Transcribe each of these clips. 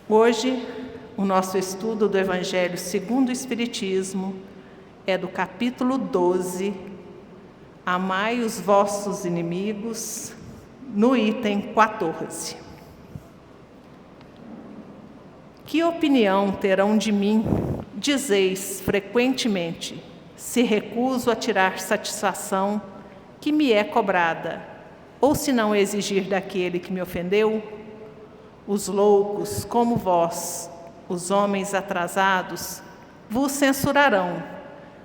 Hoje, o nosso estudo do Evangelho segundo o Espiritismo é do capítulo 12, Amai os vossos inimigos, no item 14. Que opinião terão de mim, dizeis frequentemente, se recuso a tirar satisfação que me é cobrada, ou se não exigir daquele que me ofendeu? Os loucos, como vós, os homens atrasados, vos censurarão,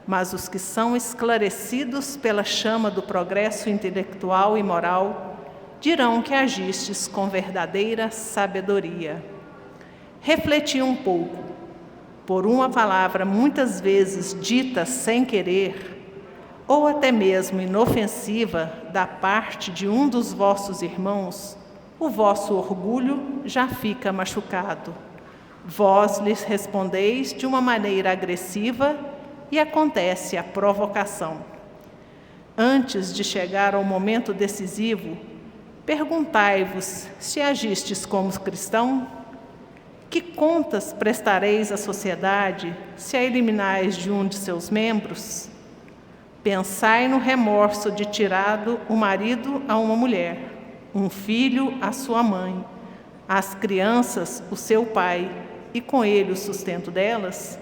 mas os que são esclarecidos pela chama do progresso intelectual e moral dirão que agistes com verdadeira sabedoria. Refleti um pouco, por uma palavra muitas vezes dita sem querer, ou até mesmo inofensiva da parte de um dos vossos irmãos, o vosso orgulho já fica machucado. Vós lhes respondeis de uma maneira agressiva e acontece a provocação. Antes de chegar ao momento decisivo, perguntai-vos se agistes como cristão. Que contas prestareis à sociedade se a eliminais de um de seus membros? Pensai no remorso de tirado o marido a uma mulher, um filho à sua mãe, as crianças o seu pai, e com ele o sustento delas.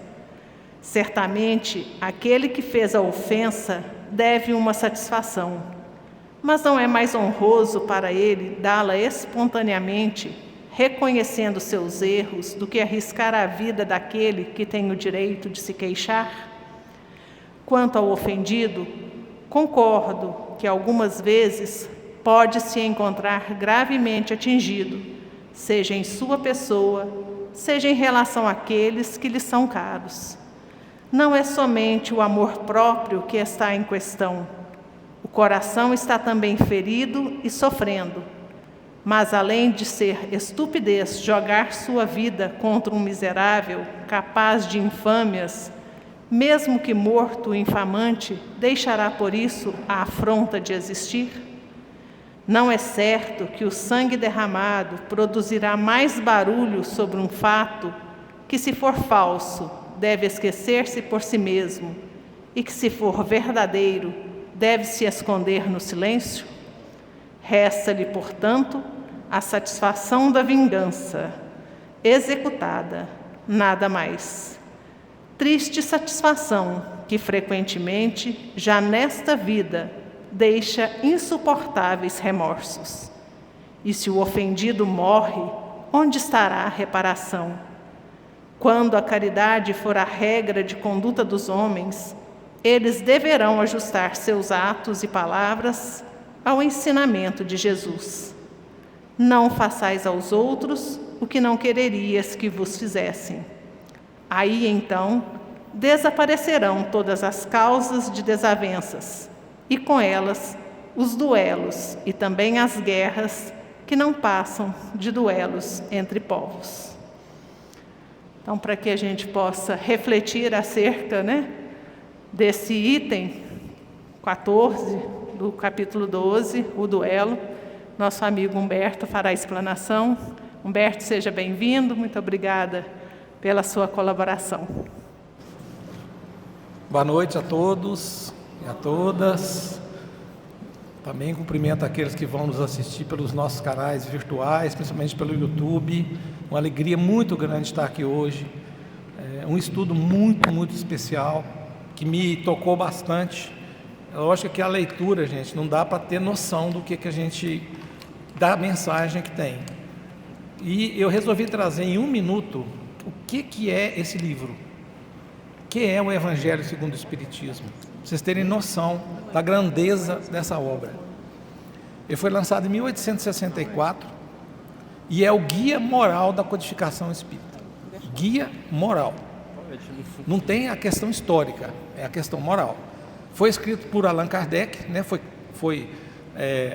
Certamente, aquele que fez a ofensa deve uma satisfação, mas não é mais honroso para ele dá-la espontaneamente, reconhecendo seus erros, do que arriscar a vida daquele que tem o direito de se queixar? Quanto ao ofendido, concordo que algumas vezes pode se encontrar gravemente atingido, seja em sua pessoa, seja em relação àqueles que lhe são caros. Não é somente o amor próprio que está em questão. O coração está também ferido e sofrendo. Mas, além de ser estupidez jogar sua vida contra um miserável, capaz de infâmias, mesmo que morto infamante, deixará por isso a afronta de existir? Não é certo que o sangue derramado produzirá mais barulho sobre um fato que, se for falso, deve esquecer-se por si mesmo, e que, se for verdadeiro, deve se esconder no silêncio? Resta-lhe, portanto, a satisfação da vingança, executada, nada mais. Triste satisfação que, frequentemente, já nesta vida, deixa insuportáveis remorsos. E se o ofendido morre, onde estará a reparação? Quando a caridade for a regra de conduta dos homens, eles deverão ajustar seus atos e palavras ao ensinamento de Jesus. Não façais aos outros o que não quererias que vos fizessem. Aí, então, desaparecerão todas as causas de desavenças, e com elas os duelos e também as guerras que não passam de duelos entre povos. Então, para que a gente possa refletir acerca, desse item 14 do capítulo 12, o duelo, nosso amigo Humberto fará a explanação. Humberto, seja bem-vindo, muito obrigada pela sua colaboração. Boa noite a todos e a todas. Também cumprimento aqueles que vão nos assistir pelos nossos canais virtuais, principalmente pelo YouTube. Uma alegria muito grande estar aqui hoje. É um estudo muito, muito especial, que me tocou bastante. É lógico que a leitura, gente, não dá para ter noção do que a gente, da mensagem que tem. E eu resolvi trazer em um minuto o que é esse livro. O que é o Evangelho segundo o Espiritismo? Para vocês terem noção da grandeza dessa obra. Ele foi lançado em 1864 e é o guia moral da codificação espírita. Guia moral. Não tem a questão histórica, é a questão moral. Foi escrito por Allan Kardec, foi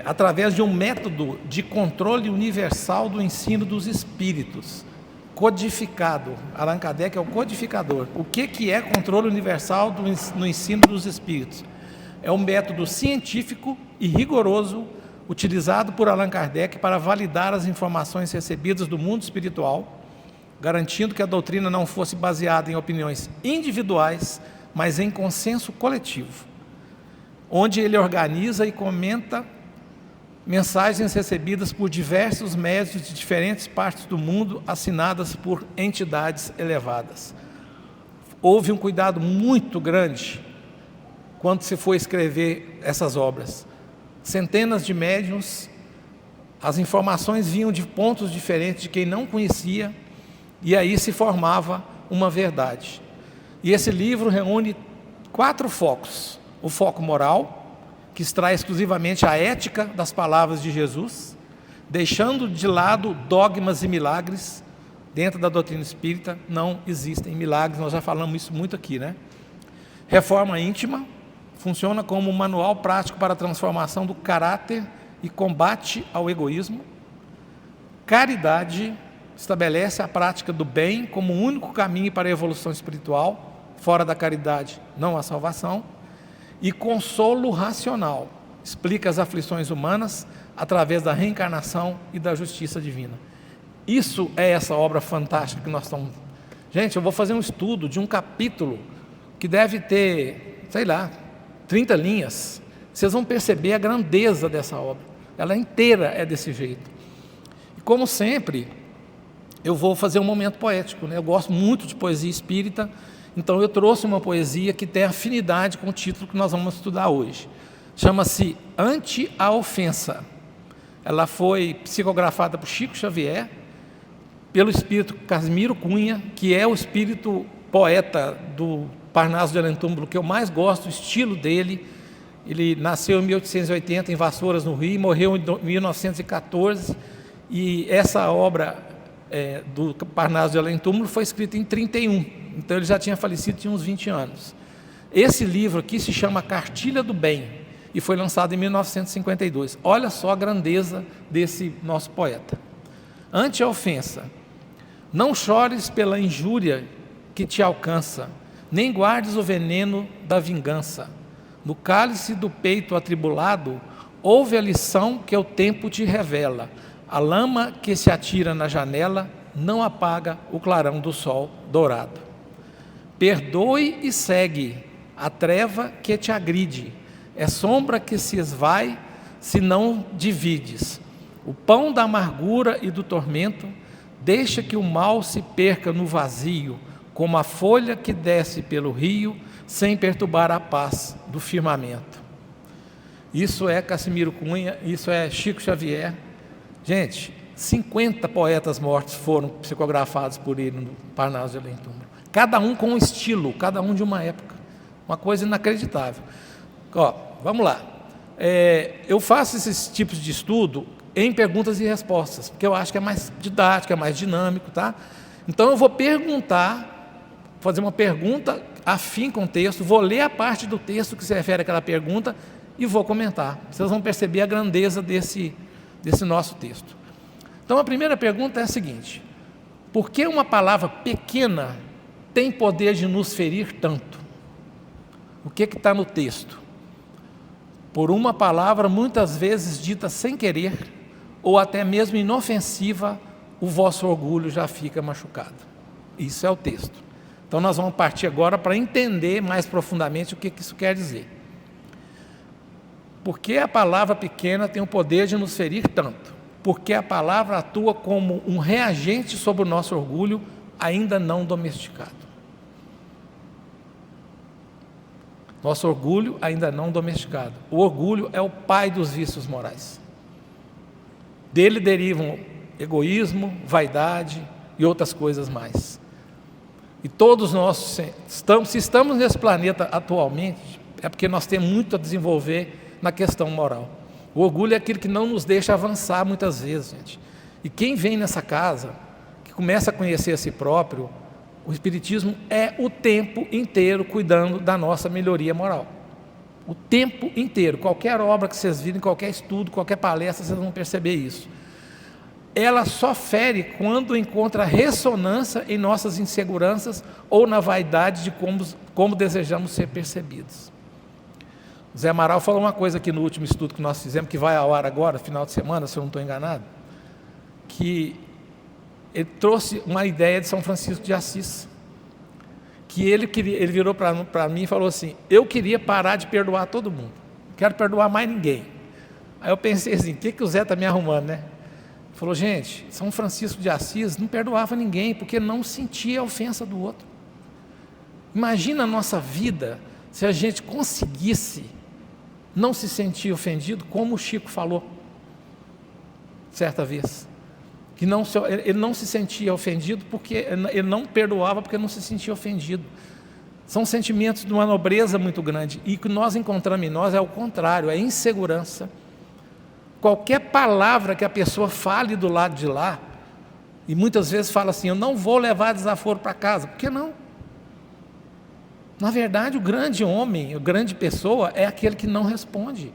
através de um método de controle universal do ensino dos espíritos. Codificado. Allan Kardec é o codificador. O que é controle universal no ensino dos espíritos? É um método científico e rigoroso utilizado por Allan Kardec para validar as informações recebidas do mundo espiritual garantindo que a doutrina não fosse baseada em opiniões individuais, mas em consenso coletivo, onde ele organiza e comenta mensagens recebidas por diversos médiuns de diferentes partes do mundo, assinadas por entidades elevadas. Houve um cuidado muito grande quando se foi escrever essas obras. Centenas de médiuns, as informações vinham de pontos diferentes de quem não conhecia, e aí se formava uma verdade. E esse livro reúne 4 focos: o foco moral, que extrai exclusivamente a ética das palavras de Jesus, deixando de lado dogmas e milagres. Dentro da doutrina espírita não existem milagres, nós já falamos isso muito aqui, né? Reforma íntima, funciona como um manual prático para a transformação do caráter e combate ao egoísmo. Caridade estabelece a prática do bem como o único caminho para a evolução espiritual. Fora da caridade não há salvação. E consolo racional, explica as aflições humanas através da reencarnação e da justiça divina. Isso é essa obra fantástica que nós estamos... Gente, eu vou fazer um estudo de um capítulo que deve ter, 30 linhas. Vocês vão perceber a grandeza dessa obra. Ela inteira é desse jeito. E como sempre, eu vou fazer um momento poético, né? Eu gosto muito de poesia espírita, então eu trouxe uma poesia que tem afinidade com o título que nós vamos estudar hoje. Chama-se Ante a Ofensa. Ela foi psicografada por Chico Xavier, pelo espírito Casimiro Cunha, que é o espírito poeta do Parnaso de Além Túmulo que eu mais gosto, o estilo dele. Ele nasceu em 1880 em Vassouras, no Rio, e morreu em 1914, e essa obra do Parnaso de Além Túmulo foi escrita em 31. Então ele já tinha falecido, tinha uns 20 anos. Esse livro aqui se chama Cartilha do Bem e foi lançado em 1952. Olha só a grandeza desse nosso poeta. Ante a ofensa, não chores pela injúria que te alcança, nem guardes o veneno da vingança. No cálice do peito atribulado, ouve a lição que o tempo te revela. A lama que se atira na janela não apaga o clarão do sol dourado. Perdoe e segue a treva que te agride, é sombra que se esvai se não divides. O pão da amargura e do tormento deixa que o mal se perca no vazio, como a folha que desce pelo rio, sem perturbar a paz do firmamento. Isso é Casimiro Cunha, isso é Chico Xavier. Gente, 50 poetas mortos foram psicografados por ele no Parnaso de Além Túmulo. Cada um com um estilo, cada um de uma época. Uma coisa inacreditável. Vamos lá. Eu faço esses tipos de estudo em perguntas e respostas, porque eu acho que é mais didático, é mais dinâmico, tá? Então eu vou fazer uma pergunta afim com o texto, vou ler a parte do texto que se refere àquela pergunta e vou comentar. Vocês vão perceber a grandeza desse nosso texto. Então a primeira pergunta é a seguinte: por que uma palavra pequena tem poder de nos ferir tanto? O que está no texto? Por uma palavra muitas vezes dita sem querer, ou até mesmo inofensiva, o vosso orgulho já fica machucado. Isso é o texto. Então nós vamos partir agora para entender mais profundamente o que isso quer dizer. Por que a palavra pequena tem o poder de nos ferir tanto? Porque a palavra atua como um reagente sobre o nosso orgulho ainda não domesticado. Nosso orgulho ainda não domesticado. O orgulho é o pai dos vícios morais. Dele derivam egoísmo, vaidade e outras coisas mais. E todos nós, se estamos nesse planeta atualmente, é porque nós temos muito a desenvolver na questão moral. O orgulho é aquilo que não nos deixa avançar muitas vezes, gente. E quem vem nessa casa, que começa a conhecer a si próprio, o Espiritismo é o tempo inteiro cuidando da nossa melhoria moral. O tempo inteiro. Qualquer obra que vocês virem, qualquer estudo, qualquer palestra, vocês vão perceber isso. Ela só fere quando encontra ressonância em nossas inseguranças ou na vaidade de como desejamos ser percebidos. O Zé Amaral falou uma coisa aqui no último estudo que nós fizemos, que vai ao ar agora, final de semana, se eu não estou enganado, que ele trouxe uma ideia de São Francisco de Assis, que ele virou para mim e falou assim: eu queria parar de perdoar todo mundo, não quero perdoar mais ninguém. Aí eu pensei assim, o que o Zé está me arrumando, né? Ele falou: gente, São Francisco de Assis não perdoava ninguém, porque não sentia a ofensa do outro. Imagina a nossa vida se a gente conseguisse não se sentir ofendido, como o Chico falou certa vez, que ele não se sentia ofendido porque ele não perdoava porque não se sentia ofendido. São sentimentos de uma nobreza muito grande, e o que nós encontramos em nós é o contrário, é insegurança. Qualquer palavra que a pessoa fale do lado de lá, e muitas vezes fala assim: eu não vou levar desaforo para casa. Por que não? Na verdade, o grande homem, a grande pessoa é aquele que não responde,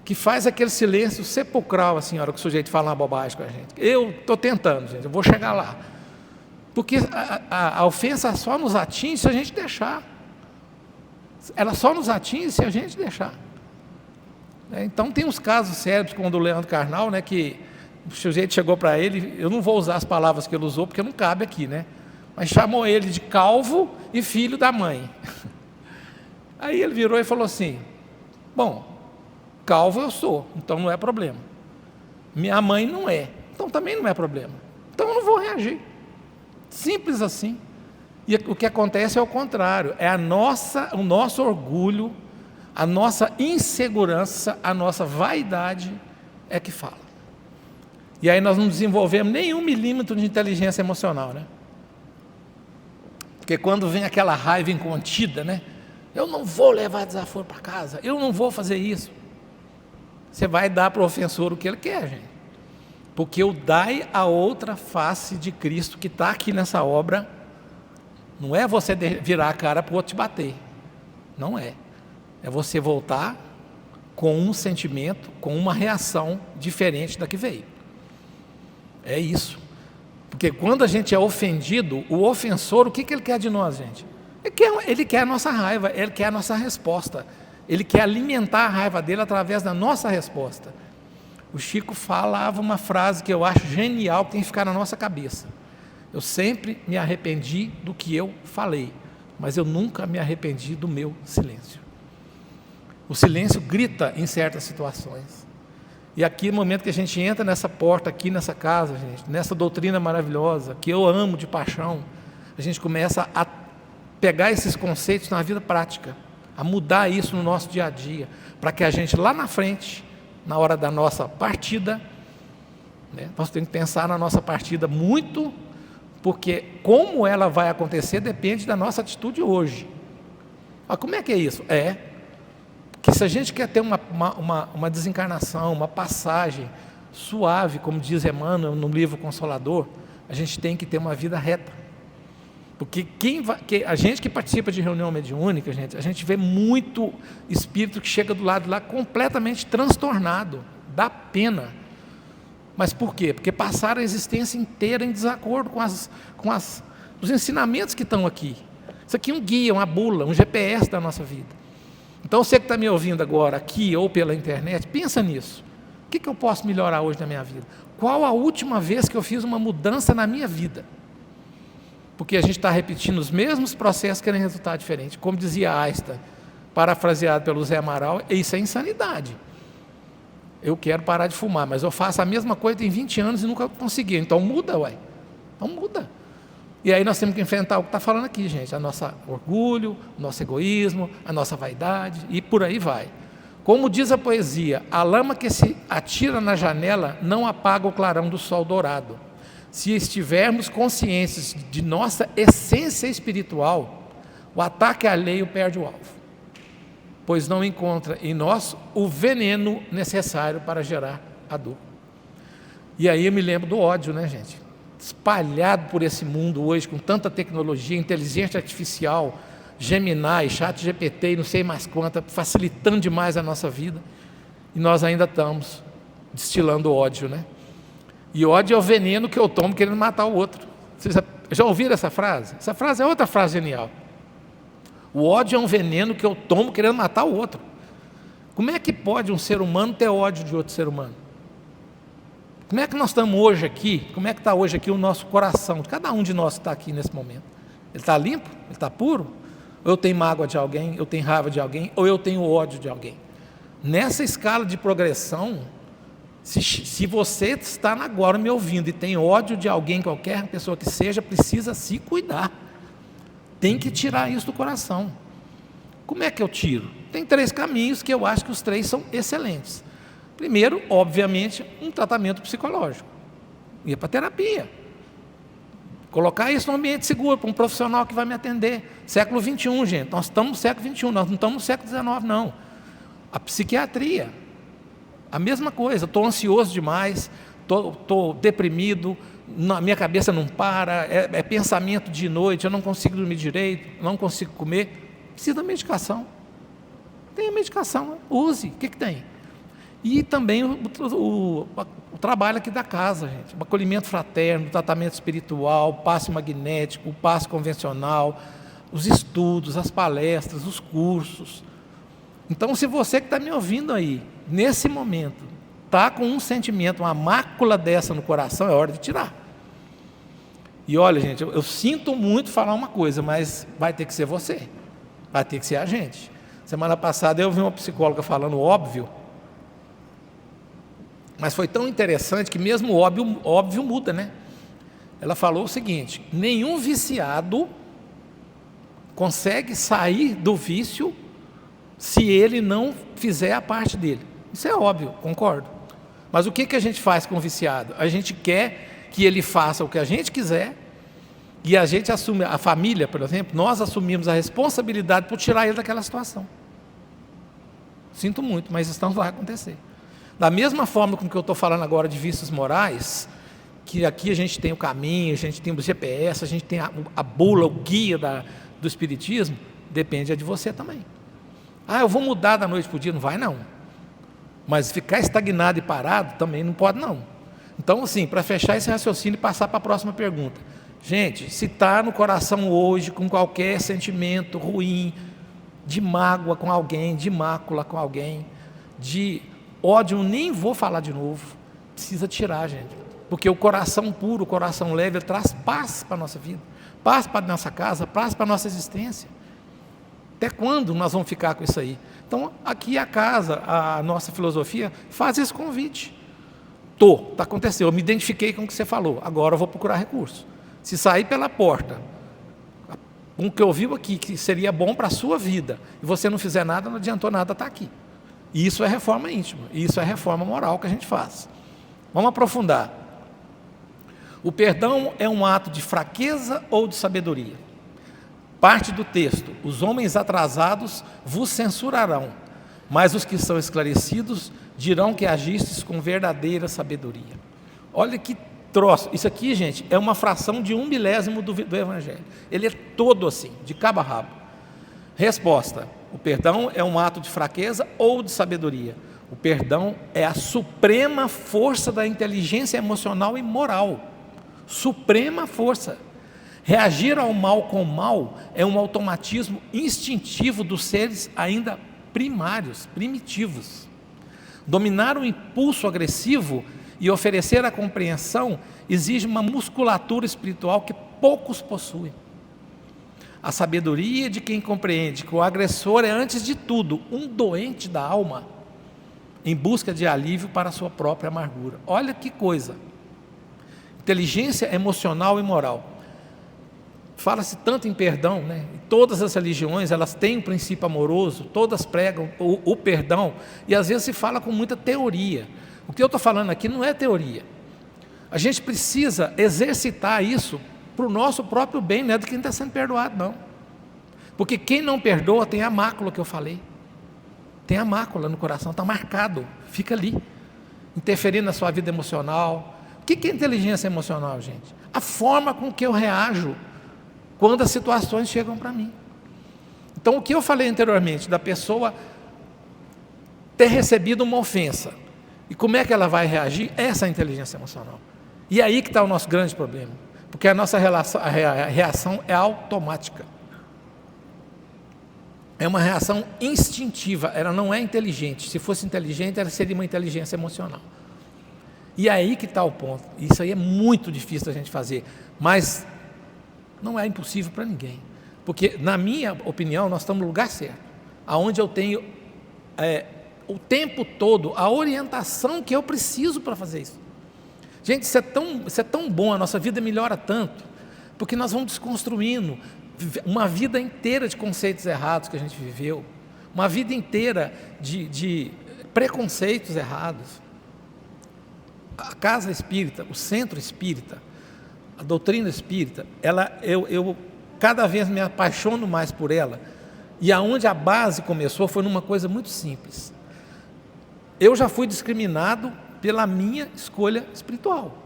que faz aquele silêncio sepulcral, assim, a hora que o sujeito fala uma bobagem com a gente. Eu estou tentando, gente, eu vou chegar lá. Porque a ofensa só nos atinge se a gente deixar. Ela só nos atinge se a gente deixar. Então tem uns casos sérios, como o do Leandro Carnal, né, que o sujeito chegou para ele, eu não vou usar as palavras que ele usou, porque não cabe aqui, né? Mas chamou ele de calvo e filho da mãe. Aí ele virou e falou assim: bom, calvo eu sou, então não é problema. Minha mãe não é, então também não é problema. Então eu não vou reagir. Simples assim. E o que acontece é o contrário, é o nosso orgulho, a nossa insegurança, a nossa vaidade é que fala. E aí nós não desenvolvemos nenhum milímetro de inteligência emocional, né? Porque quando vem aquela raiva incontida, né? Eu não vou levar desaforo para casa, eu não vou fazer isso. Você vai dar para o ofensor o que ele quer, gente. Porque o dai a outra face de Cristo que está aqui nessa obra, não é você virar a cara para o outro te bater. Não é. É você voltar com um sentimento, com uma reação diferente da que veio. É isso. Porque quando a gente é ofendido, o ofensor, o que ele quer de nós, gente? Ele quer a nossa raiva, ele quer a nossa resposta. Ele quer alimentar a raiva dele através da nossa resposta. O Chico falava uma frase que eu acho genial, que tem que ficar na nossa cabeça: eu sempre me arrependi do que eu falei, mas eu nunca me arrependi do meu silêncio. O silêncio grita em certas situações. E aqui, no momento que a gente entra nessa porta, aqui nessa casa, gente, nessa doutrina maravilhosa, que eu amo de paixão, a gente começa a pegar esses conceitos na vida prática, a mudar isso no nosso dia a dia, para que a gente lá na frente, na hora da nossa partida, né, nós temos que pensar na nossa partida muito, porque como ela vai acontecer depende da nossa atitude hoje. Mas como é que é isso? Que se a gente quer ter uma desencarnação, uma passagem suave, como diz Emmanuel no livro Consolador, a gente tem que ter uma vida reta. Porque a gente que participa de reunião mediúnica, a gente vê muito espírito que chega do lado de lá completamente transtornado, dá pena. Mas por quê? Porque passaram a existência inteira em desacordo com os ensinamentos que estão aqui. Isso aqui é um guia, uma bula, um GPS da nossa vida. Então você que está me ouvindo agora aqui ou pela internet, pensa nisso. O que eu posso melhorar hoje na minha vida? Qual a última vez que eu fiz uma mudança na minha vida? Porque a gente está repetindo os mesmos processos querendo resultado diferente. Como dizia Einstein, parafraseado pelo Zé Amaral, isso é insanidade. Eu quero parar de fumar, mas eu faço a mesma coisa tem 20 anos e nunca consegui. Então muda, ué. Então muda. E aí nós temos que enfrentar o que está falando aqui, gente. A nosso orgulho, o nosso egoísmo, a nossa vaidade e por aí vai. Como diz a poesia, a lama que se atira na janela não apaga o clarão do sol dourado. Se estivermos conscientes de nossa essência espiritual, o ataque alheio perde o alvo, pois não encontra em nós o veneno necessário para gerar a dor. E aí eu me lembro do ódio, né, gente? Espalhado por esse mundo hoje, com tanta tecnologia, inteligência artificial, Gemini, ChatGPT e não sei mais quanta, facilitando demais a nossa vida, e nós ainda estamos destilando ódio, né? E ódio é o veneno que eu tomo querendo matar o outro. Vocês já ouviram essa frase? Essa frase é outra frase genial. O ódio é um veneno que eu tomo querendo matar o outro. Como é que pode um ser humano ter ódio de outro ser humano? Como é que nós estamos hoje aqui? Como é que está hoje aqui o nosso coração? Cada um de nós que está aqui nesse momento. Ele está limpo? Ele está puro? Ou eu tenho mágoa de alguém? Eu tenho raiva de alguém? Ou eu tenho ódio de alguém? Nessa escala de progressão, se você está agora me ouvindo e tem ódio de alguém, qualquer pessoa que seja, precisa se cuidar. Tem que tirar isso do coração. Como é que eu tiro? Tem 3 caminhos que eu acho que os 3 são excelentes. Primeiro, obviamente, um tratamento psicológico. Ir para terapia. Colocar isso num ambiente seguro, para um profissional que vai me atender. Século XXI, gente. Nós estamos no século XXI, nós não estamos no século XIX, não. A psiquiatria, a mesma coisa. Estou ansioso demais, estou deprimido, minha cabeça não para, é pensamento de noite, eu não consigo dormir direito, não consigo comer. Precisa de medicação. Tem a medicação, use. O que tem? E também o trabalho aqui da casa, gente. O acolhimento fraterno, o tratamento espiritual, o passe magnético, o passe convencional, os estudos, as palestras, os cursos. Então, se você que está me ouvindo aí, nesse momento, está com um sentimento, uma mácula dessa no coração, é hora de tirar. E olha, gente, eu sinto muito falar uma coisa, mas vai ter que ser você, vai ter que ser a gente. Semana passada eu vi uma psicóloga falando óbvio, mas foi tão interessante que mesmo o óbvio muda, né? Ela falou o seguinte: nenhum viciado consegue sair do vício se ele não fizer a parte dele. Isso é óbvio, concordo. Mas o que a gente faz com o viciado? A gente quer que ele faça o que a gente quiser e a gente assume, a família, por exemplo, nós assumimos a responsabilidade por tirar ele daquela situação. Sinto muito, mas isso não vai acontecer. Da mesma forma com que eu estou falando agora de vícios morais, que aqui a gente tem o caminho, a gente tem o GPS, a gente tem a bula, o guia do Espiritismo, depende de você também. Eu vou mudar da noite para o dia, não vai não. Mas ficar estagnado e parado também não pode não. Então, assim, para fechar esse raciocínio e passar para a próxima pergunta. Gente, se está no coração hoje com qualquer sentimento ruim, de mágoa com alguém, de mácula com alguém, de ódio, nem vou falar de novo, precisa tirar, gente. Porque o coração puro, o coração leve, ele traz paz para a nossa vida, paz para a nossa casa, paz para a nossa existência. Até quando nós vamos ficar com isso aí? Então, aqui a casa, a nossa filosofia, faz esse convite. Está acontecendo, eu me identifiquei com o que você falou, agora eu vou procurar recurso. Se sair pela porta, com o que eu vi aqui, que seria bom para a sua vida, e você não fizer nada, não adiantou nada estar aqui. E isso é reforma íntima, isso é reforma moral que a gente faz. Vamos aprofundar. O perdão é um ato de fraqueza ou de sabedoria? Parte do texto: os homens atrasados vos censurarão, mas os que são esclarecidos dirão que agistes com verdadeira sabedoria. Olha que troço, isso aqui, gente, é uma fração de 1/1000 do Evangelho. Ele é todo assim, de cabo a rabo. Resposta: o perdão é um ato de fraqueza ou de sabedoria? O perdão é a suprema força da inteligência emocional e moral. Suprema força. Reagir ao mal com mal é um automatismo instintivo dos seres ainda primários, primitivos. Dominar o impulso agressivo e oferecer a compreensão exige uma musculatura espiritual que poucos possuem. A sabedoria de quem compreende que o agressor é, antes de tudo, um doente da alma, em busca de alívio para a sua própria amargura. Olha que coisa. Inteligência emocional e moral. Fala-se tanto em perdão, né? Todas as religiões, elas têm um princípio amoroso, todas pregam o perdão, e às vezes se fala com muita teoria. O que eu estou falando aqui não é teoria. A gente precisa exercitar isso para o nosso próprio bem, não é de quem está sendo perdoado, não. Porque quem não perdoa tem a mácula que eu falei. Tem a mácula no coração, está marcado, fica ali, interferindo na sua vida emocional. O que é inteligência emocional, gente? A forma com que eu reajo quando as situações chegam para mim. Então, o que eu falei anteriormente, da pessoa ter recebido uma ofensa, e como é que ela vai reagir? Essa é a inteligência emocional. E aí que está o nosso grande problema, porque a nossa reação é automática. É uma reação instintiva, ela não é inteligente. Se fosse inteligente, ela seria uma inteligência emocional. E aí que está o ponto. Isso aí é muito difícil da gente fazer, mas não é impossível para ninguém. Porque, na minha opinião, nós estamos no lugar certo, aonde eu tenho o tempo todo a orientação que eu preciso para fazer isso. Gente, isso é tão bom, a nossa vida melhora tanto, porque nós vamos desconstruindo uma vida inteira de conceitos errados que a gente viveu, uma vida inteira de preconceitos errados. A casa espírita, o centro espírita, a doutrina espírita, eu cada vez me apaixono mais por ela, e aonde a base começou foi numa coisa muito simples. Eu já fui discriminado pela minha escolha espiritual,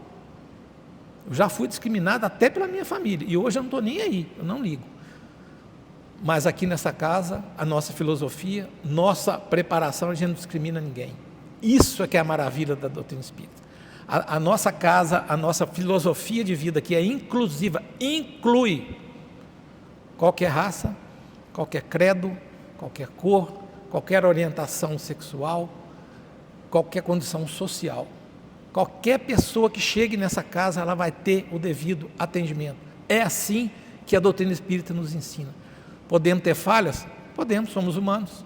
eu já fui discriminado até pela minha família, e hoje eu não estou nem aí, eu não ligo. Mas aqui nessa casa, a nossa filosofia, nossa preparação, a gente não discrimina ninguém. Isso é que é a maravilha da doutrina espírita. A nossa casa, a nossa filosofia de vida, que é inclusiva, inclui qualquer raça, qualquer credo, qualquer cor, qualquer orientação sexual, qualquer condição social. Qualquer pessoa que chegue nessa casa, ela vai ter o devido atendimento. É assim que a doutrina espírita nos ensina. Podemos ter falhas? Podemos, somos humanos.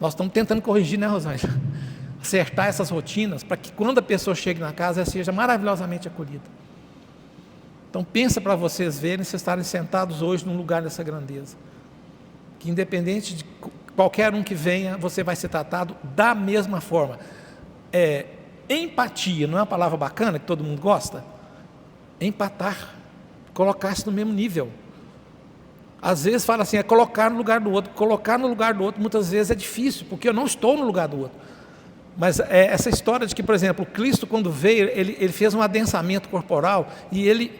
Nós estamos tentando corrigir, né, Rosângela? Acertar essas rotinas, para que quando a pessoa chegue na casa, ela seja maravilhosamente acolhida. Então pensa para vocês verem, vocês estarem sentados hoje num lugar dessa grandeza, que independente de qualquer um que venha, você vai ser tratado da mesma forma. Empatia, não é uma palavra bacana que todo mundo gosta? Empatar, colocar-se no mesmo nível. Às vezes fala assim, colocar no lugar do outro. Colocar no lugar do outro muitas vezes é difícil, porque eu não estou no lugar do outro. Mas essa história de que, por exemplo, Cristo quando veio, ele fez um adensamento corporal e ele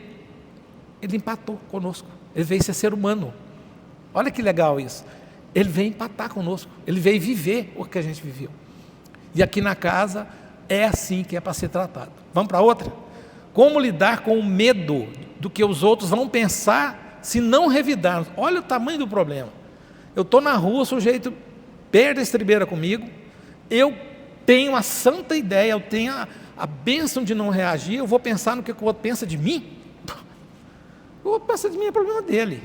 empatou conosco. Ele veio ser ser humano. Olha que legal isso. Ele veio empatar conosco. Ele veio viver o que a gente viveu. E aqui na casa é assim que é para ser tratado. Vamos para outra? Como lidar com o medo do que os outros vão pensar se não revidarmos? Olha o tamanho do problema. Eu estou na rua, o sujeito perde a estribeira comigo, eu tenho a santa ideia, eu tenho a bênção de não reagir, eu vou pensar no que o outro pensa de mim? O outro pensa de mim é problema dele.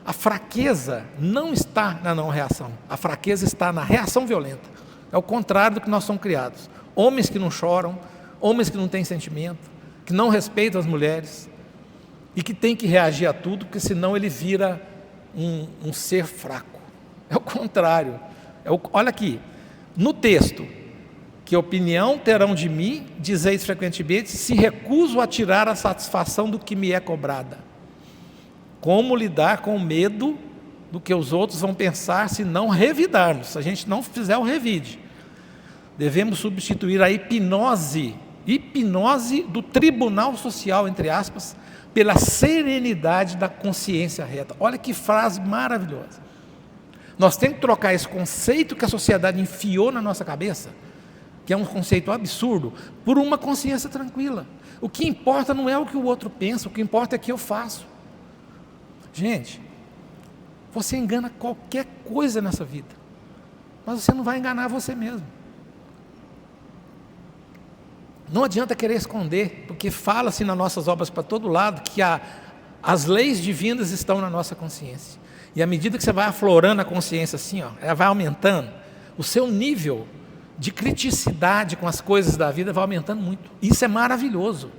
A fraqueza não está na não reação, a fraqueza está na reação violenta. É o contrário do que nós somos criados. Homens que não choram, homens que não têm sentimento, que não respeitam as mulheres e que tem que reagir a tudo, porque senão ele vira um ser fraco. É o contrário. Olha aqui, no texto, que opinião terão de mim, dizeis frequentemente, se recuso a tirar a satisfação do que me é cobrada. Como lidar com o medo do que os outros vão pensar se não revidarmos, se a gente não fizer o revide. Devemos substituir a hipnose do tribunal social, entre aspas, pela serenidade da consciência reta. Olha que frase maravilhosa. Nós temos que trocar esse conceito que a sociedade enfiou na nossa cabeça, que é um conceito absurdo, por uma consciência tranquila. O que importa não é o que o outro pensa, o que importa é o que eu faço. Gente, você engana qualquer coisa nessa vida, mas você não vai enganar você mesmo. Não adianta querer esconder, porque fala-se nas nossas obras para todo lado que as leis divinas estão na nossa consciência. E à medida que você vai aflorando a consciência assim, ela vai aumentando, o seu nível de criticidade com as coisas da vida vai aumentando muito. Isso é maravilhoso.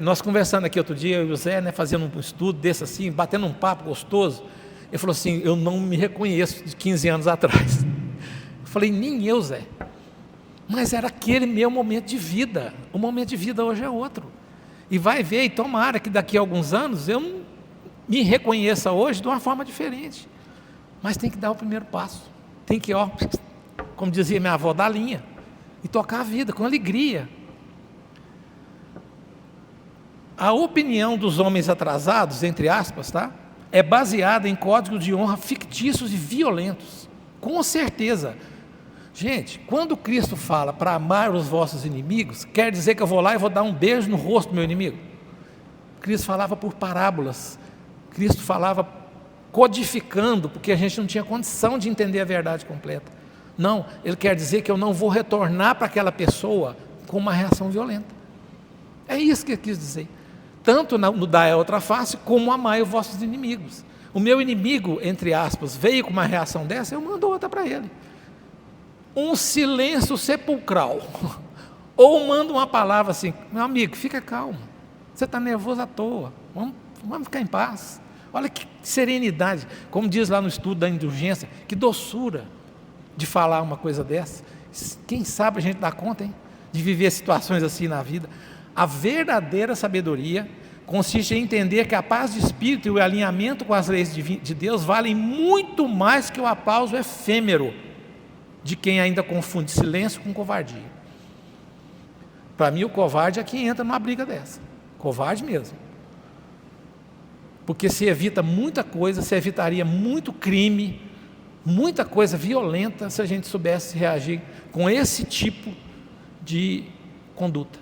Nós conversando aqui outro dia, eu e o Zé, fazendo um estudo desse assim, batendo um papo gostoso. Ele falou assim, eu não me reconheço de 15 anos atrás. Eu falei, nem eu, Zé. Mas era aquele meu momento de vida. O momento de vida hoje é outro. E vai ver, e tomara que daqui a alguns anos eu me reconheça hoje de uma forma diferente. Mas tem que dar o primeiro passo. Tem que, como dizia minha avó, dar a linha. E tocar a vida com alegria. A opinião dos homens atrasados, entre aspas, é baseada em códigos de honra fictícios e violentos. Com certeza. Gente, quando Cristo fala para amar os vossos inimigos, quer dizer que eu vou lá e vou dar um beijo no rosto do meu inimigo? Cristo falava por parábolas. Cristo falava codificando, porque a gente não tinha condição de entender a verdade completa. Não, ele quer dizer que eu não vou retornar para aquela pessoa com uma reação violenta. É isso que ele quis dizer. Tanto no dar a outra face, como amai os vossos inimigos. O meu inimigo, entre aspas, veio com uma reação dessa, eu mando outra para ele. Um silêncio sepulcral. Ou mando uma palavra assim: meu amigo, fica calmo, você está nervoso à toa, vamos ficar em paz. Olha que serenidade, como diz lá no estudo da indulgência, que doçura de falar uma coisa dessa. Quem sabe a gente dá conta, hein, de viver situações assim na vida. A verdadeira sabedoria consiste em entender que a paz de espírito e o alinhamento com as leis de Deus valem muito mais que o aplauso efêmero de quem ainda confunde silêncio com covardia. Para mim, o covarde é quem entra numa briga dessa. Covarde mesmo. Porque se evita muita coisa, se evitaria muito crime, muita coisa violenta, se a gente soubesse reagir com esse tipo de conduta.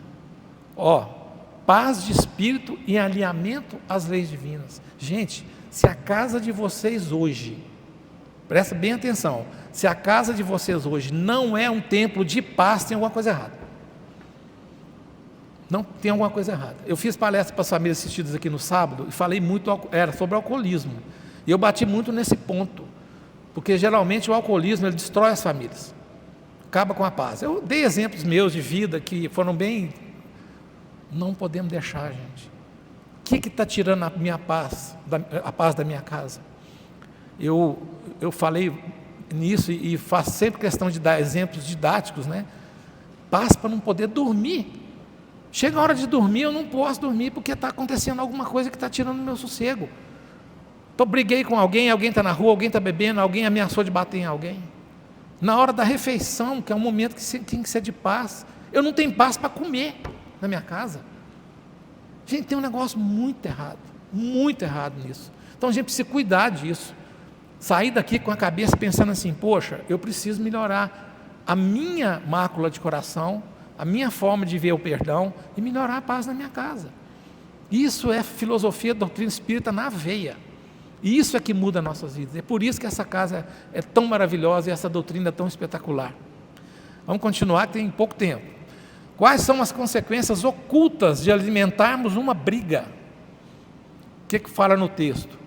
Paz de espírito e alinhamento às leis divinas. Gente, se a casa de vocês hoje, presta bem atenção, se a casa de vocês hoje não é um templo de paz, tem alguma coisa errada. Não, tem alguma coisa errada. Eu fiz palestra para as famílias assistidas aqui no sábado e falei muito, era sobre alcoolismo. E eu bati muito nesse ponto, porque geralmente o alcoolismo ele destrói as famílias, acaba com a paz. Eu dei exemplos meus de vida que foram bem. Não podemos deixar, gente. O que está tirando a minha paz, a paz da minha casa? Eu falei nisso e faço sempre questão de dar exemplos didáticos, né? Paz para não poder dormir. Chega a hora de dormir, eu não posso dormir porque está acontecendo alguma coisa que está tirando o meu sossego. Briguei com alguém está na rua, alguém está bebendo, alguém ameaçou de bater em alguém. Na hora da refeição, que é um momento que tem que ser de paz, eu não tenho paz para comer na minha casa. Gente, tem um negócio muito errado nisso. Então a gente precisa cuidar disso. Sair daqui com a cabeça pensando assim: poxa, eu preciso melhorar a minha mácula de coração, a minha forma de ver o perdão e melhorar a paz na minha casa. Isso é filosofia da doutrina espírita na veia. E isso é que muda nossas vidas. É por isso que essa casa é tão maravilhosa e essa doutrina é tão espetacular. Vamos continuar, que tem pouco tempo. Quais são as consequências ocultas de alimentarmos uma briga? O que fala no texto?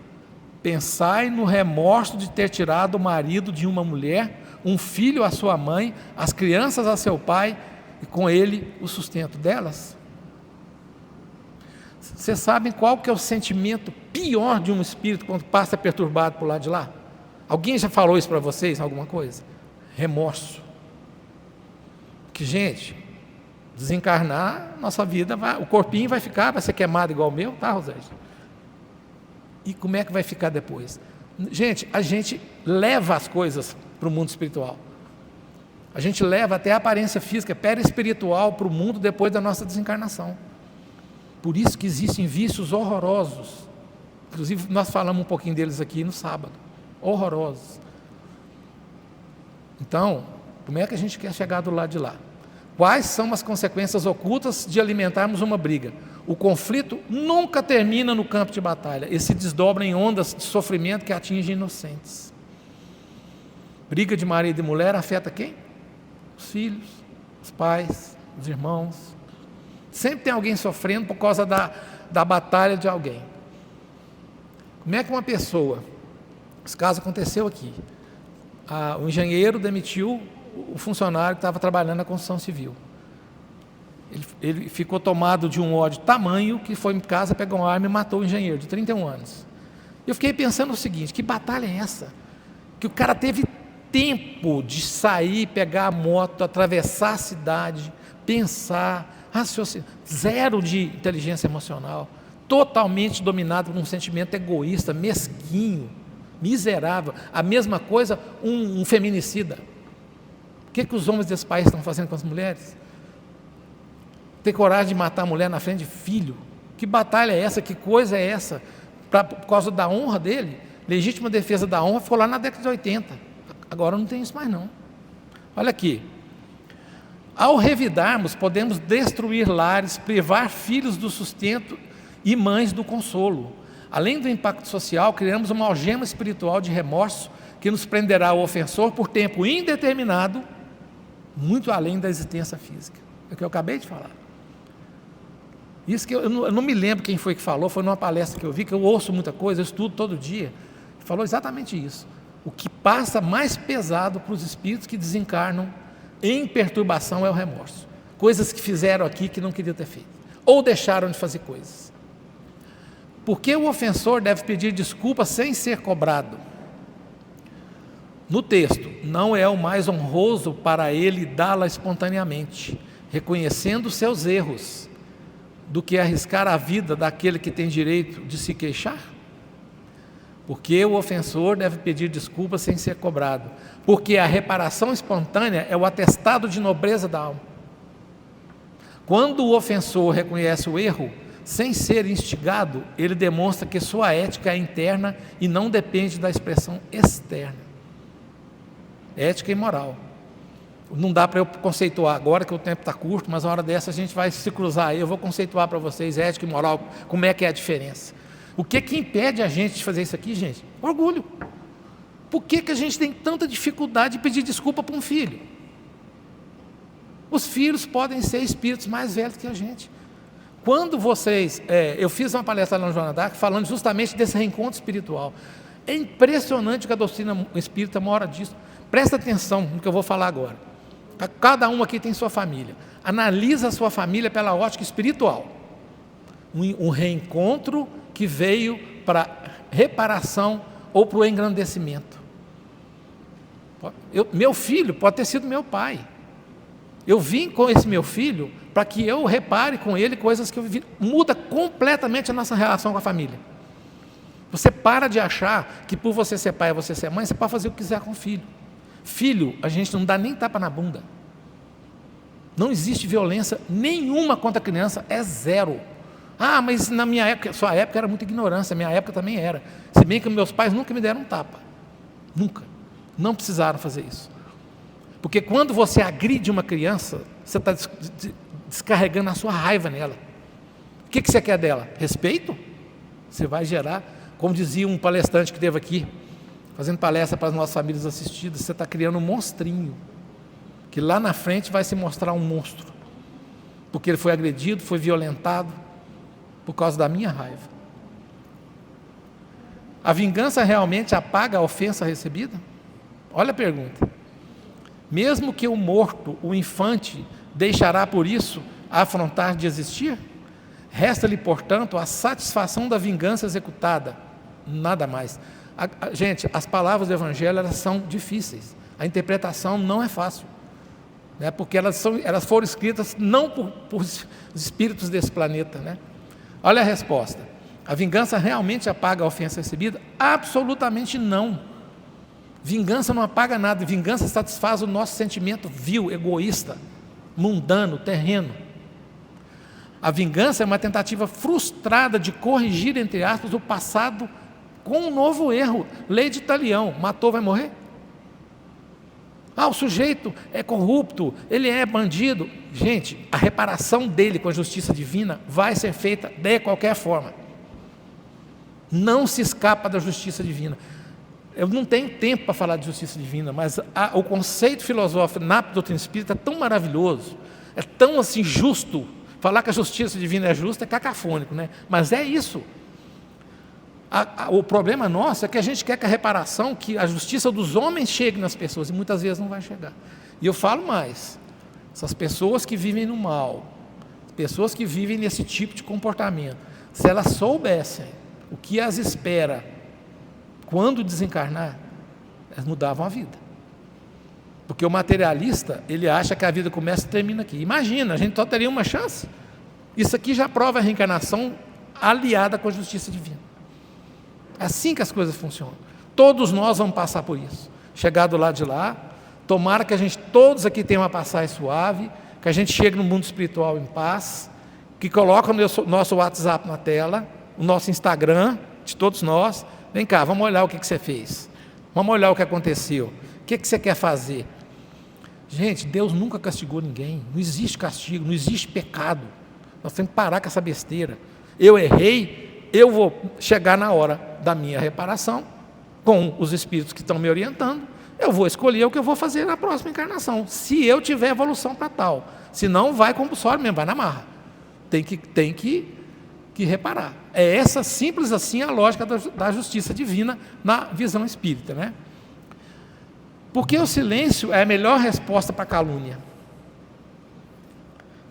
Pensai no remorso de ter tirado o marido de uma mulher, um filho à sua mãe, as crianças a seu pai, e com ele o sustento delas. Vocês sabem qual que é o sentimento pior de um espírito quando passa perturbado por lá de lá? Alguém já falou isso para vocês, alguma coisa? Remorso. Que, gente, desencarnar, nossa vida, o corpinho vai ser queimado igual o meu, tá, Rosângela? E como é que vai ficar depois? Gente, a gente leva as coisas para o mundo espiritual. A gente leva até a aparência física, perispiritual, para o mundo depois da nossa desencarnação. Por isso que existem vícios horrorosos. Inclusive, nós falamos um pouquinho deles aqui no sábado. Horrorosos. Então, como é que a gente quer chegar do lado de lá? Quais são as consequências ocultas de alimentarmos uma briga? O conflito nunca termina no campo de batalha. Ele se desdobra em ondas de sofrimento que atingem inocentes. Briga de marido e mulher afeta quem? Os filhos, os pais, os irmãos. Sempre tem alguém sofrendo por causa da batalha de alguém. Como é que uma pessoa, esse caso aconteceu aqui, o engenheiro demitiu o funcionário que estava trabalhando na construção civil. Ele ficou tomado de um ódio tamanho que foi em casa, pegou uma arma e matou o engenheiro de 31 anos. Eu fiquei pensando o seguinte: que batalha é essa? Que o cara teve tempo de sair, pegar a moto, atravessar a cidade, pensar, raciocinar, zero de inteligência emocional, totalmente dominado por um sentimento egoísta, mesquinho, miserável. A mesma coisa um feminicida. O que os homens desse país estão fazendo com as mulheres? Ter coragem de matar a mulher na frente de filho? Que batalha é essa? Que coisa é essa? Por causa da honra dele? Legítima defesa da honra ficou lá na década de 80. Agora não tem isso mais não. Olha aqui. Ao revidarmos, podemos destruir lares, privar filhos do sustento e mães do consolo. Além do impacto social, criamos uma algema espiritual de remorso que nos prenderá ao ofensor por tempo indeterminado, muito além da existência física. É o que eu acabei de falar. Isso que eu não me lembro quem foi que falou, foi numa palestra que eu vi, que eu ouço muita coisa, eu estudo todo dia. Falou exatamente isso. O que passa mais pesado para os espíritos que desencarnam em perturbação é o remorso. Coisas que fizeram aqui que não queriam ter feito. Ou deixaram de fazer coisas. Porque o ofensor deve pedir desculpa sem ser cobrado. No texto, não é o mais honroso para ele dá-la espontaneamente, reconhecendo seus erros, do que arriscar a vida daquele que tem direito de se queixar? Porque o ofensor deve pedir desculpa sem ser cobrado, porque a reparação espontânea é o atestado de nobreza da alma. Quando o ofensor reconhece o erro, sem ser instigado, ele demonstra que sua ética é interna e não depende da expressão externa. Ética e moral. Não dá para eu conceituar agora, que o tempo está curto, mas na hora dessa a gente vai se cruzar aí, eu vou conceituar para vocês ética e moral, como é que é a diferença. O que impede a gente de fazer isso aqui, gente? Orgulho. Por que a gente tem tanta dificuldade de pedir desculpa para um filho? Os filhos podem ser espíritos mais velhos que a gente. Quando vocês... eu fiz uma palestra lá no Joana d'Arc falando justamente desse reencontro espiritual. É impressionante que a doutrina espírita mora disso. Presta atenção no que eu vou falar agora. Cada um aqui tem sua família. Analisa a sua família pela ótica espiritual. Um reencontro que veio para reparação ou para o engrandecimento. Meu filho pode ter sido meu pai. Eu vim com esse meu filho para que eu repare com ele coisas que eu vivi. Muda completamente a nossa relação com a família. Você para de achar que por você ser pai e você ser mãe, você pode fazer o que quiser com o filho. Filho, a gente não dá nem tapa na bunda. Não existe violência nenhuma contra a criança, é zero. Ah, mas na minha época, sua época era muita ignorância, minha época também era. Se bem que meus pais nunca me deram um tapa. Nunca. Não precisaram fazer isso. Porque quando você agride uma criança, você está descarregando a sua raiva nela. O que você quer dela? Respeito? Você vai gerar, como dizia um palestrante que teve aqui, fazendo palestra para as nossas famílias assistidas, você está criando um monstrinho, que lá na frente vai se mostrar um monstro, porque ele foi agredido, foi violentado, por causa da minha raiva. A vingança realmente apaga a ofensa recebida? Olha a pergunta. Mesmo que o morto, o infante, deixará por isso a afrontar de existir? Resta-lhe, portanto, a satisfação da vingança executada, nada mais. Gente, as palavras do Evangelho elas são difíceis, a interpretação não é fácil, né? Porque elas foram escritas não por espíritos desse planeta, né? Olha a resposta. A vingança realmente apaga a ofensa recebida? Absolutamente não. Vingança não apaga nada, vingança satisfaz o nosso sentimento vil, egoísta, mundano, terreno. A vingança é uma tentativa frustrada de corrigir, entre aspas, o passado com um novo erro. Lei de Talião, matou, vai morrer? Ah, o sujeito é corrupto, ele é bandido. Gente, a reparação dele com a justiça divina vai ser feita de qualquer forma. Não se escapa da justiça divina. Eu não tenho tempo para falar de justiça divina, mas o conceito filosófico na doutrina espírita é tão maravilhoso, é tão assim justo. Falar que a justiça divina é justa é cacafônico, né? Mas é isso. O problema nosso é que a gente quer que a reparação, que a justiça dos homens chegue nas pessoas, e muitas vezes não vai chegar. E eu falo mais, essas pessoas que vivem no mal, pessoas que vivem nesse tipo de comportamento, se elas soubessem o que as espera quando desencarnar, elas mudavam a vida. Porque o materialista, ele acha que a vida começa e termina aqui. Imagina, a gente só teria uma chance. Isso aqui já prova a reencarnação aliada com a justiça divina. É assim que as coisas funcionam. Todos nós vamos passar por isso. Chegar do lado de lá, tomara que a gente, todos aqui tenham uma passagem suave, que a gente chegue no mundo espiritual em paz, que coloque o nosso WhatsApp na tela, o nosso Instagram, de todos nós. Vem cá, vamos olhar o que você fez. Vamos olhar o que aconteceu. O que você quer fazer? Gente, Deus nunca castigou ninguém. Não existe castigo, não existe pecado. Nós temos que parar com essa besteira. Eu errei, eu vou chegar na hora da minha reparação, com os espíritos que estão me orientando, eu vou escolher o que eu vou fazer na próxima encarnação, se eu tiver evolução para tal. Senão vai compulsório mesmo, vai na marra. Tem que reparar. É essa, simples assim, a lógica da justiça divina na visão espírita, né? Porque o silêncio é a melhor resposta para a calúnia.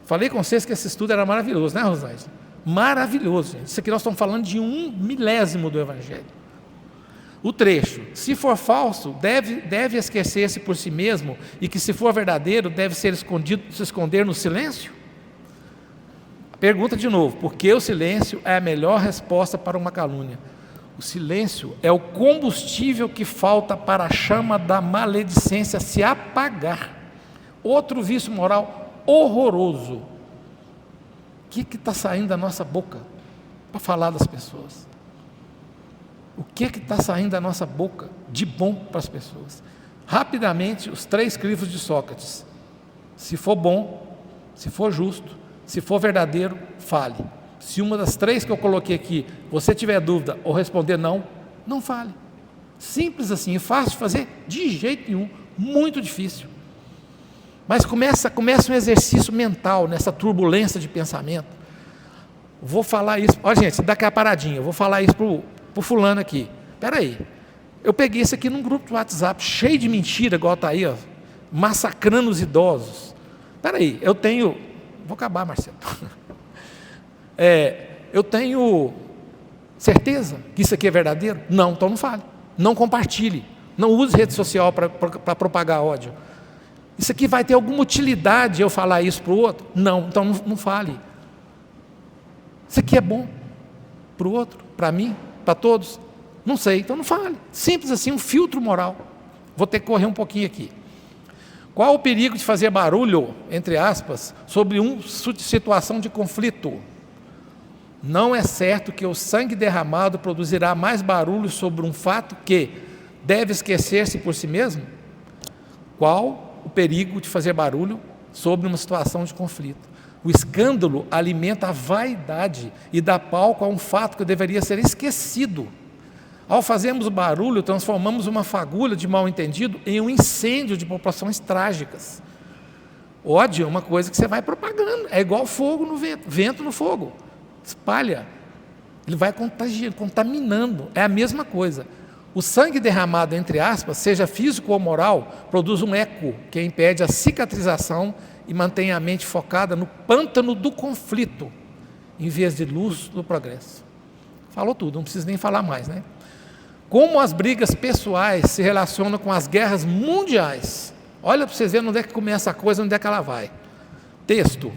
Falei com vocês que esse estudo era maravilhoso, né, Rosângela? Maravilhoso, gente. Isso aqui nós estamos falando de 1/1000 do Evangelho. O trecho: se for falso, deve esquecer-se por si mesmo, e que se for verdadeiro, deve se esconder no silêncio? Pergunta de novo: por que o silêncio é a melhor resposta para uma calúnia? O silêncio é o combustível que falta para a chama da maledicência se apagar. Outro vício moral horroroso. O que está saindo da nossa boca para falar das pessoas? O que está saindo da nossa boca de bom para as pessoas? Rapidamente, os 3 crivos de Sócrates: se for bom, se for justo, se for verdadeiro, fale. Se uma das 3 que eu coloquei aqui, você tiver dúvida ou responder não, não fale. Simples assim, é fácil de fazer? De jeito nenhum, muito difícil. Mas começa um exercício mental nessa turbulência de pensamento. Vou falar isso, olha gente, daqui a paradinha, eu vou falar isso para o fulano aqui. Espera aí, eu peguei isso aqui num grupo de WhatsApp, cheio de mentira, igual está aí, ó, massacrando os idosos. Espera aí, vou acabar, Marcelo. Eu tenho certeza que isso aqui é verdadeiro? Não, então não fale. Não compartilhe. Não use rede social para propagar ódio. Isso aqui vai ter alguma utilidade eu falar isso para o outro? Não, então não fale. Isso aqui é bom para o outro, para mim, para todos? Não sei, então não fale. Simples assim, um filtro moral. Vou ter que correr um pouquinho aqui. Qual o perigo de fazer barulho, entre aspas, sobre uma situação de conflito? Não é certo que o sangue derramado produzirá mais barulho sobre um fato que deve esquecer-se por si mesmo? Qual o perigo de fazer barulho sobre uma situação de conflito? O escândalo alimenta a vaidade e dá palco a um fato que deveria ser esquecido. Ao fazermos barulho, transformamos uma fagulha de mal-entendido em um incêndio de proporções trágicas. Ódio é uma coisa que você vai propagando, é igual fogo no vento, vento no fogo. Espalha, ele vai contaminando, é a mesma coisa. O sangue derramado, entre aspas, seja físico ou moral, produz um eco que impede a cicatrização e mantém a mente focada no pântano do conflito, em vez de luz do progresso. Falou tudo, não preciso nem falar mais, né? Como as brigas pessoais se relacionam com as guerras mundiais. Olha para vocês verem onde é que começa a coisa, onde é que ela vai. Texto: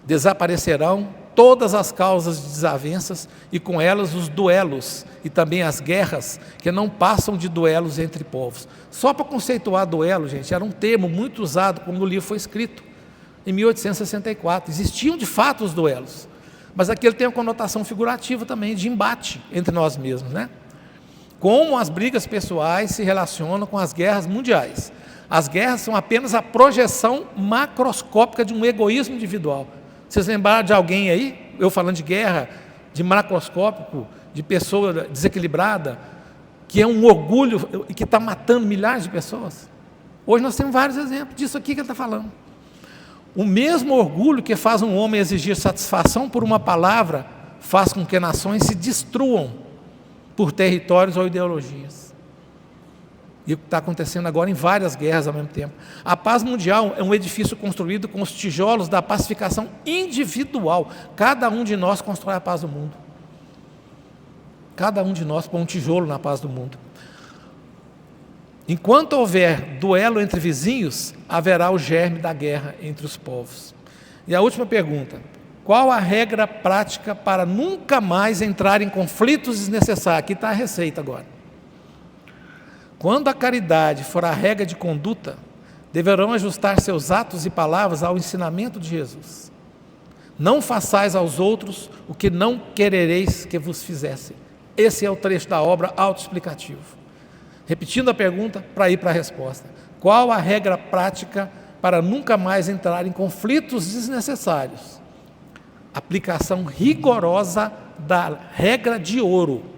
desaparecerão todas as causas de desavenças e com elas os duelos e também as guerras que não passam de duelos entre povos. Só para conceituar duelo, gente, era um termo muito usado quando o livro foi escrito, em 1864. Existiam de fato os duelos, mas aqui ele tem uma conotação figurativa também, de embate entre nós mesmos, né? Como as brigas pessoais se relacionam com as guerras mundiais. As guerras são apenas a projeção macroscópica de um egoísmo individual. Vocês lembraram de alguém aí, eu falando de guerra, de macroscópico, de pessoa desequilibrada, que é um orgulho e que está matando milhares de pessoas? Hoje nós temos vários exemplos disso aqui que ele está falando. O mesmo orgulho que faz um homem exigir satisfação por uma palavra, faz com que nações se destruam por territórios ou ideologias. E o que está acontecendo agora em várias guerras ao mesmo tempo. A paz mundial é um edifício construído com os tijolos da pacificação individual. Cada um de nós constrói a paz do mundo. Cada um de nós põe um tijolo na paz do mundo. Enquanto houver duelo entre vizinhos, haverá o germe da guerra entre os povos. E a última pergunta: qual a regra prática para nunca mais entrar em conflitos desnecessários? Aqui está a receita agora. Quando a caridade for a regra de conduta, deverão ajustar seus atos e palavras ao ensinamento de Jesus. Não façais aos outros o que não querereis que vos fizessem. Esse é o trecho da obra autoexplicativo. Repetindo a pergunta para ir para a resposta: qual a regra prática para nunca mais entrar em conflitos desnecessários? Aplicação rigorosa da regra de ouro.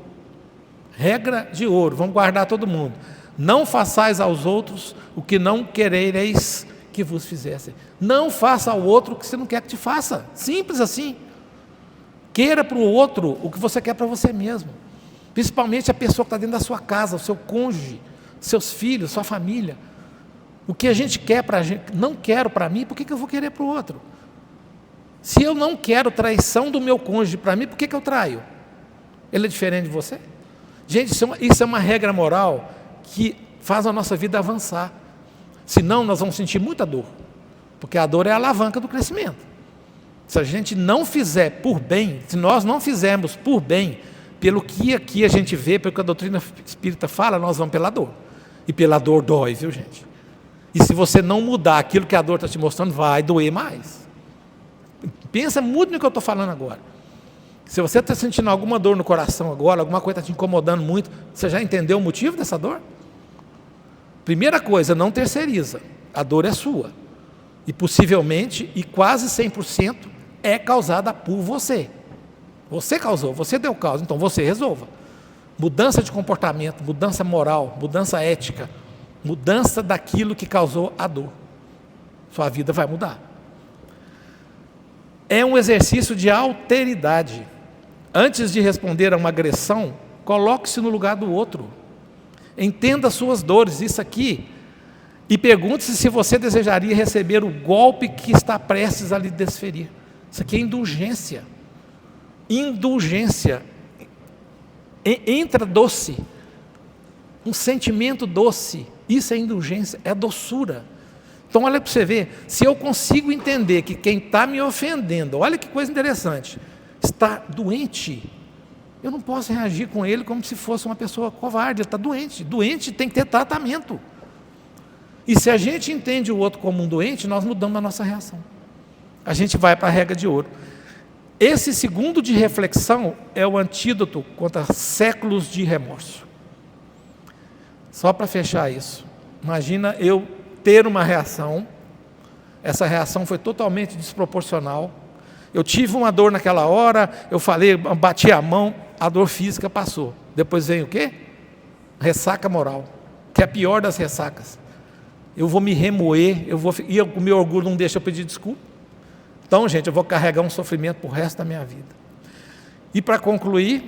Regra de ouro, vamos guardar todo mundo. Não façais aos outros o que não querereis que vos fizesse. Não faça ao outro o que você não quer que te faça. Simples assim. Queira para o outro o que você quer para você mesmo. Principalmente a pessoa que está dentro da sua casa, o seu cônjuge, seus filhos, sua família. O que a gente quer para a gente, não quero para mim, por que eu vou querer para o outro? Se eu não quero traição do meu cônjuge para mim, por que eu traio? Ele é diferente de você? Gente, isso é uma regra moral que faz a nossa vida avançar. Senão nós vamos sentir muita dor, porque a dor é a alavanca do crescimento. Se a gente não fizer por bem, se nós não fizermos por bem, pelo que aqui a gente vê, pelo que a doutrina espírita fala, nós vamos pela dor. E pela dor dói, viu, gente? E se você não mudar aquilo que a dor está te mostrando, vai doer mais. Pensa muito no que eu estou falando agora. Se você está sentindo alguma dor no coração agora, alguma coisa está te incomodando muito, você já entendeu o motivo dessa dor? Primeira coisa, não terceiriza. A dor é sua. E possivelmente, e quase 100%, é causada por você. Você causou, você deu causa, então você resolva. Mudança de comportamento, mudança moral, mudança ética, mudança daquilo que causou a dor. Sua vida vai mudar. É um exercício de alteridade. Antes de responder a uma agressão, coloque-se no lugar do outro. Entenda as suas dores, isso aqui, e pergunte-se se você desejaria receber o golpe que está prestes a lhe desferir. Isso aqui é indulgência. Indulgência. Entra doce, um sentimento doce, isso é indulgência, é doçura. Então olha para você ver, se eu consigo entender que quem está me ofendendo, olha que coisa interessante, está doente, eu não posso reagir com ele como se fosse uma pessoa covarde, ele está doente, doente tem que ter tratamento. E se a gente entende o outro como um doente, nós mudamos a nossa reação, a gente vai para a regra de ouro. Esse segundo de reflexão é o antídoto contra séculos de remorso. Só para fechar isso, imagina eu ter uma reação, essa reação foi totalmente desproporcional, eu tive uma dor naquela hora, eu falei, bati a mão, a dor física passou. Depois vem o quê? Ressaca moral, que é a pior das ressacas. Eu vou me remoer, e o meu orgulho não deixa eu pedir desculpa. Então, gente, eu vou carregar um sofrimento para o resto da minha vida. E para concluir,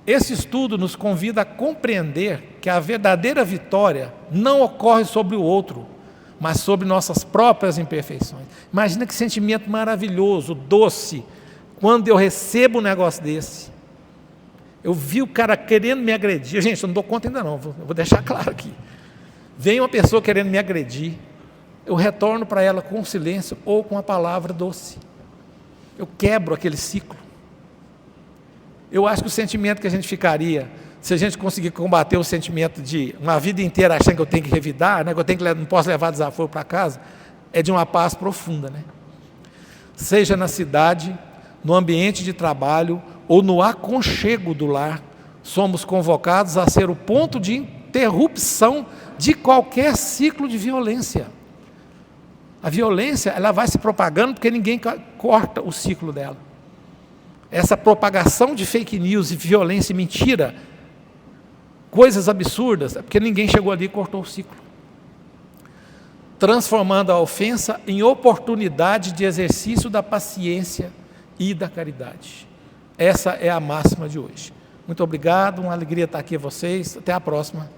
esse estudo nos convida a compreender que a verdadeira vitória não ocorre sobre o outro, mas sobre nossas próprias imperfeições. Imagina que sentimento maravilhoso, doce, quando eu recebo um negócio desse. Eu vi o cara querendo me agredir. Gente, eu não dou conta ainda não, eu vou deixar claro aqui. Vem uma pessoa querendo me agredir, eu retorno para ela com silêncio ou com a palavra doce. Eu quebro aquele ciclo. Eu acho que o sentimento que a gente ficaria, se a gente conseguir combater o sentimento de uma vida inteira achando que eu tenho que revidar, né, que eu tenho que, não posso levar desaforo para casa, é de uma paz profunda, né? Seja na cidade, no ambiente de trabalho ou no aconchego do lar, somos convocados a ser o ponto de interrupção de qualquer ciclo de violência. A violência, ela vai se propagando porque ninguém corta o ciclo dela. Essa propagação de fake news e violência e mentira, coisas absurdas, é porque ninguém chegou ali e cortou o ciclo. Transformando a ofensa em oportunidade de exercício da paciência e da caridade. Essa é a máxima de hoje. Muito obrigado, uma alegria estar aqui a vocês. Até a próxima.